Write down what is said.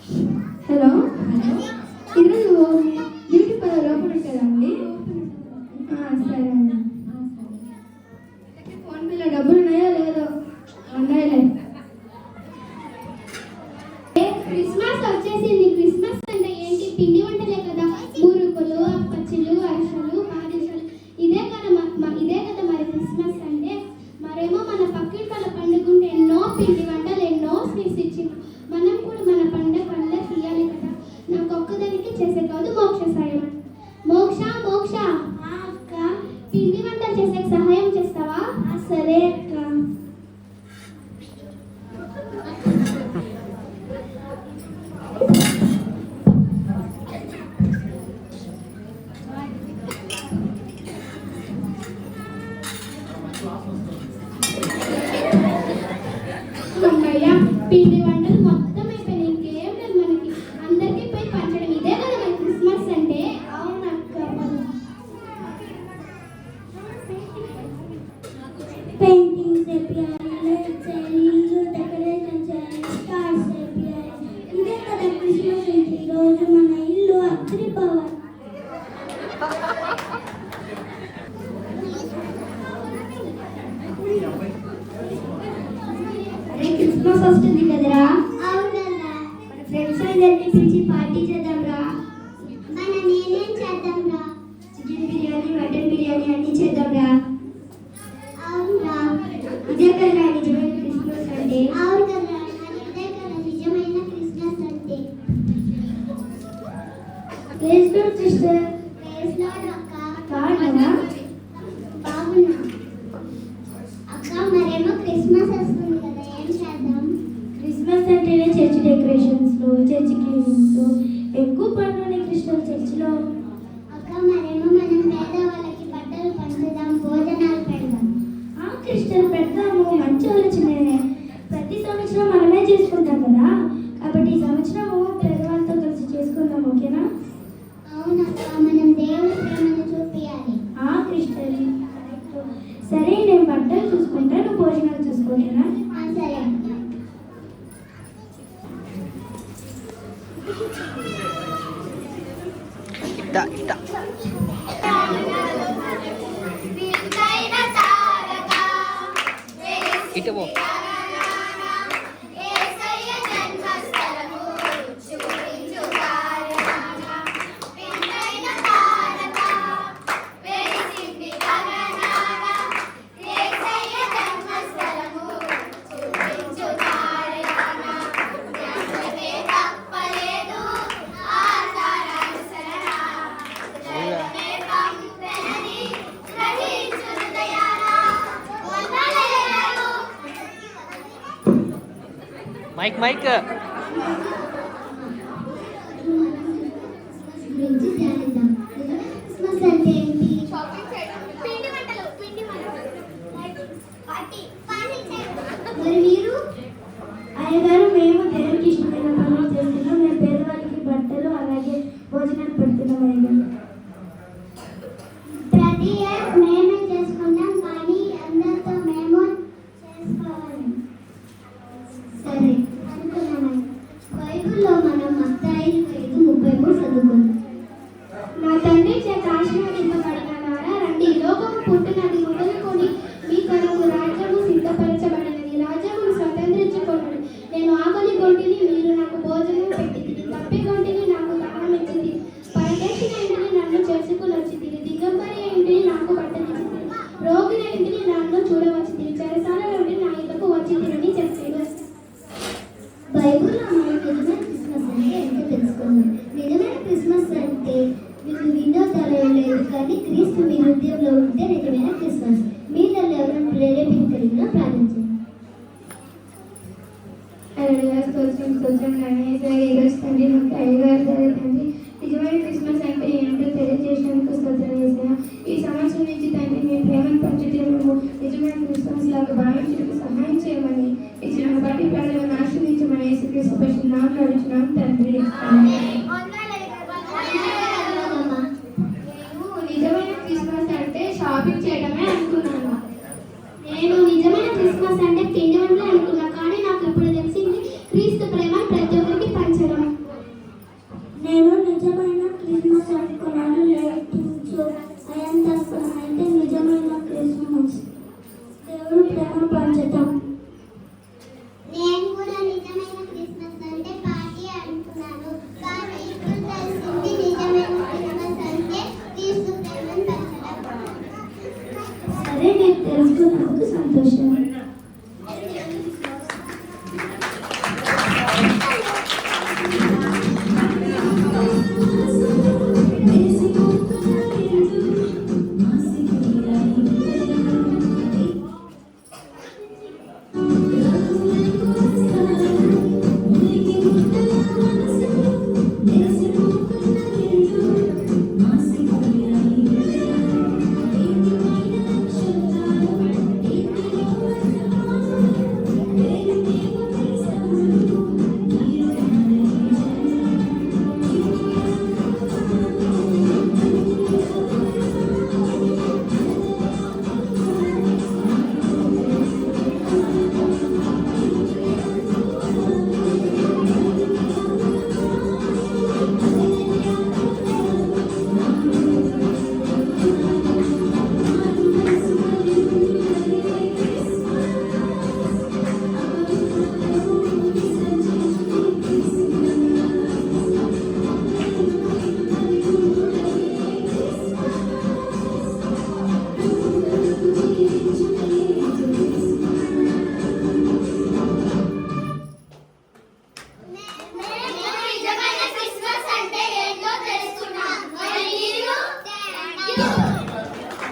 Hello ఈరోజు beauty parlour open ఉంటుందండి. సరే అండి. ఫోన్పేలో డబ్బులు ఉన్నాయో లేదో? ఉన్నాయో. క్రిస్మస్ వచ్చేసింది. క్రిస్మస్ అంటే ఏంటి? పిండి వంటలే కదా. మురుకులు, అప్పచ్చులు, అరిసెలు, పాయసాలు. ఇదే కదా మరి క్రిస్మస్ అంటే. మరేమో మన పక్కింటి వాళ్ళ పండుగ ఎన్నో పిండి వంటలు, ఎన్నో స్వీట్స్ ఇచ్చింది. మనం కూడా మన పండుగ తీయాలి కదా. నాకు ఒక్కదానికి చేసే కాదు మోక్ష సాయం. మోక్ష అక్క, పిండి వంటలు చేసే సహాయం చేస్తావా? సరే అక్క. పిండి వంటలు మొత్తం అయిపోయినాయి. ఇంకేం లేదు మనకి. అందరికీ పోయి పంచడం. ఇదే కదా మన క్రిస్మస్ అంటే. అవునక్క. పెయింటింగ్స్ వేయాలి, ఇల్లు డెకరేషన్ చేయాలి, స్టార్స్ వేయాలి. ఇదే కదా క్రిస్మస్ అంటే. ఈరోజు మన ఇల్లు అదిరిపోవాలి. క్రిస్మస్ వస్తుంది కదరా. అవునన్నా. మన ఫ్రెండ్స్ అందరినీ పిలిచి పార్టీ చేద్దాంరా. మనం నేనేం చేద్దాంరా? చికెన్ బిర్యానీ, మటన్ బిర్యానీ అన్ని చేద్దాంరా. అవునా? ఇదే కదా నిజమైన క్రిస్మస్ అంటే. అవును కదా. ఇదే కదా నిజమైన క్రిస్మస్ అంటే. Praise Lord sister. Praise Lord అక్క. బాగున్నారా? బాగున్నా అక్క. మరేమో క్రిస్మస్ వస్తుంది కదా, ఏం చేద్దాం? క్రిస్మస్ అంటేనే చర్చ్ డెకరేషన్స్, చర్చ్ క్లీనింగ్స్, ఎక్కువ పనులు ఉన్నాయి క్రిస్మస్ చర్చ్లో. అక్క మరేమో మనం పేదవాళ్ళకి బట్టలు పంచుదాం, భోజనాలు పెడదాం. క్రిస్టల్ పెడతాము. మంచి ఆలోచనే. ప్రతి సంవత్సరం మనమే చేసుకుంటాం కదా, కాబట్టి ఈ సంవత్సరము పేదవాళ్ళతో కలిసి చేసుకుందాం. ఓకేనా? అవునక్క. మనం దేవుడి ప్రేమను చూపించాలి. క్రిస్టల్ సరే. నేను బట్టలు చూసుకుంటా, నువ్వు భోజనాలు చూసుకుంటా. సరే. ఇటు పో. మైక్ అయ్యగారు, మేము దేవుడికి ఇష్టమైన పనులు చేస్తున్నాం. మేము పేదవాళ్ళకి బట్టలు అలాగే భోజనాలు పెడుతున్నాం. అయ్యగారు, ప్రతి ఇయర్ మేమే చేసుకుంటాం, కానీ అందరితో మేము చేసుకోవాలి. సరే అనుకున్నాను. బైబిల్లో మనం మత్తయి 5:33 చదువుకున్నాం. నా తండ్రి చేత ఆశీర్వదింపబడినారా, రండి. లోకము పుట్టినది మొదలుకొని మీ కొరకు రాజ్యము సిద్ధపరచబడినది. రాజ్యమును స్వతంత్రించుకోండి. నేను ఆకలి గొంటిని, మీరు నాకు భోజనం పెట్టింది. తప్పిగొంటిని, నాకు దానం ఇచ్చింది. పరదేశిన ఇంటిని నన్ను చేసుకుని వచ్చింది. దిగంబరి ఇంటిని నాకు పట్టనిచ్చింది. రోగిన ఇంటిని నన్ను చూడవచ్చింది. చెరసాల నుండి నా ఇళ్ళకు వచ్చిందని చెప్పాడు. బైబిల్లో మనం నిజమైన క్రిస్మస్ అంటే ఏంటో తెలుసుకున్నాం. నిజమైన క్రిస్మస్ అంటే మీకు వినోదాలు లేదు, కానీ క్రీస్తు మీ హృదయంలో ఉంటే నిజమైన క్రిస్మస్. మీలో ఎవరైనా ప్రేరేపించగలిగినా ప్రార్థించండి. నిజమైన క్రిస్మస్ అంటే ఏంటో తెలియజేసినందుకు స్తోత్రం చేసిన. ఈ సంవత్సరం నుంచి తండ్రి మీ ప్రేమను పంచుటకు నిజమైన క్రిస్మస్ లాగా భావించడానికి సహాయం చేయమని ఇచ్చిన బట్టి ప్రజలను ఆశ్రయించమని యేసుక్రీస్తు పరిశుద్ధ నామములో అడుగుచున్నాం తండ్రి. నిజమైన క్రిస్మస్ అంటే షాపింగ్ చేయడమే అనుకున్నాను. నేను నిజమైన క్రిస్మస్ అంటే పిండి వంటలు